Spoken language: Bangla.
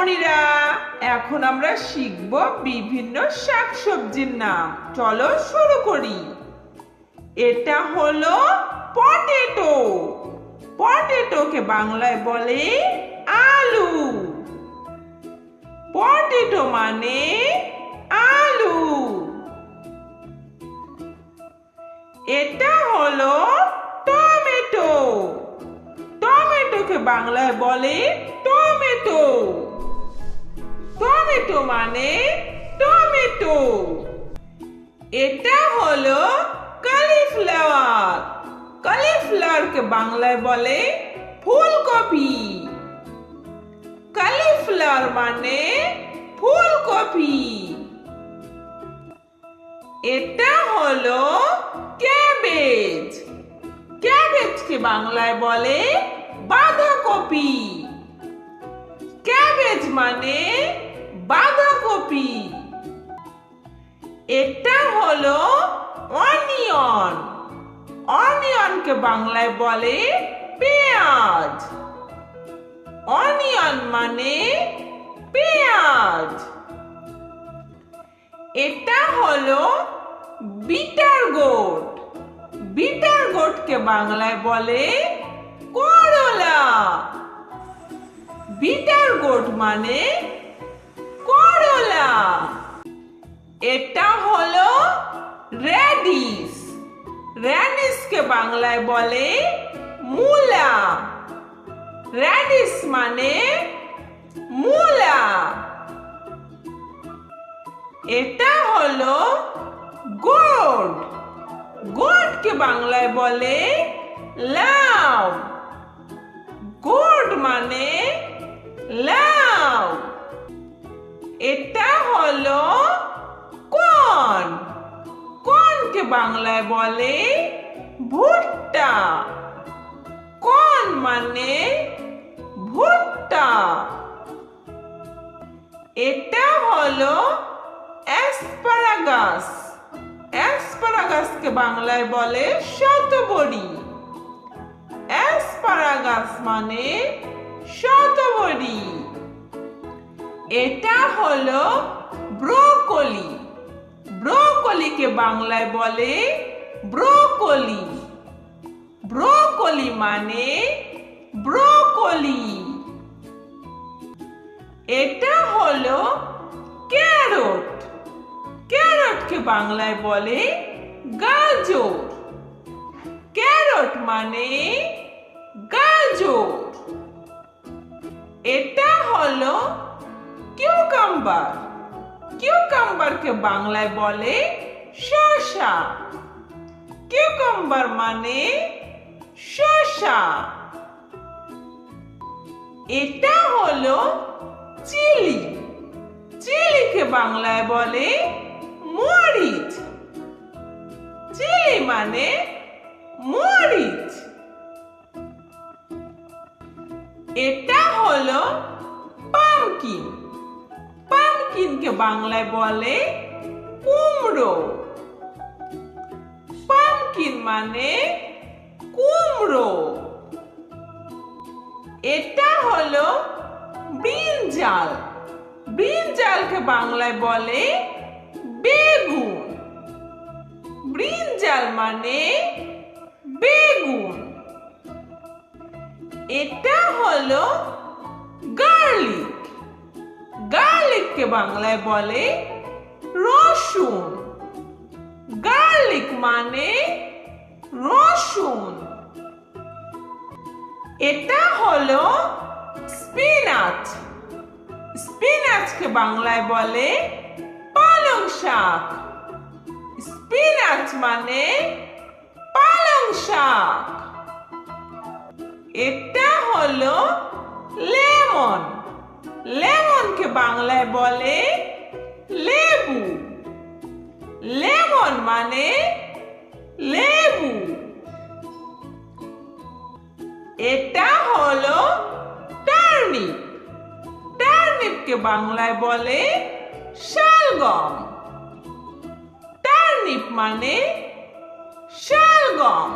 সোনামণিরা, এখন আমরা শিখব বিভিন্ন শাকসবজির নাম। চলো শুরু করি। এটা হলো পটেটো। পটেটোকে বাংলায় বলে আলু। পটেটো মানে আলু। এটা হলো টমেটো। টমেটোকে বাংলায় বলে টমেটো। টমেটো মানে টমেটো। এটা হলো কলিফ্লাওয়ার। কলিফ্লাওয়ারকে বাংলায় বলে ফুলকপি। কলিফ্লাওয়ার মানে ফুলকপি। এটা হলো ক্যাবেজ। ক্যাবেজকে বাংলায় বলে বাঁধাকপি। ক্যাবেজ মানে বাঁধাকপি। এটা হলো অনিয়ন। অনিয়নকে বাংলায় বলে পেঁয়াজ। অনিয়ন মানে পেঁয়াজ। এটা হলো বিটার গোট। বিটার গোটকে বাংলায় বলে করলা। বিটার গোট মানে করলা। এটা হলো রেডিশ। রেডিশকে বাংলায় বলে মূলা। রেডিশ মানে মূলা। এটা হলো গোট। গোটকে বাংলায় বলে লাউ। গোট মানে লাউ। এটা হলো কর্ন। কর্নকে বাংলায় বলে ভুট্টা। কর্ন মানে ভুট্টা। এটা হলো অ্যাসপারাগাস। অ্যাসপারাগাসকে বাংলায় বলে শতবরী। অ্যাসপারাগাস মানে শতবরী। এটা হলো ব্রোকলি। ব্রোকলিকে বাংলায় বলে ব্রোকলি। ব্রোকলি মানে ব্রোকলি। এটা হলো ক্যারট। ক্যারটকে বাংলায় বলে গাজর। ক্যারট মানে গাজর। এটা হলো কিউকাম্বার। কিউকাম্বারকে বাংলায় বলে শসা। কিউকাম্বার মানে শসা। এটা হলো চিলি। চিলিকে বাংলায় বলে মরিচ। চিলি মানে মরিচ। এটা হলো পামকিন। পামকিনকে বাংলায় বলে কুমড়ো। পামকিন মানে কুমড়ো। এটা হলো ব্রিঞ্জাল। ব্রিঞ্জালকে বাংলায় বলে বেগুন। ব্রিঞ্জাল মানে বেগুন। এটা হলো গার্লিক। গার্লিককে বাংলায় বলে রসুন। গার্লিক মানে রসুন। এটা হলো স্পিনাচ। স্পিনাচকে বাংলায় বলে পালং শাক। স্পিনাচ মানে পালং শাক। এটা হলো লেমন। লেমনকে বাংলায় বলে লেবু। লেমন মানে লেবু। এটা হলো টার্নিপ। টার্নিপকে বাংলায় বলে শালগম। টার্নিপ মানে শালগম।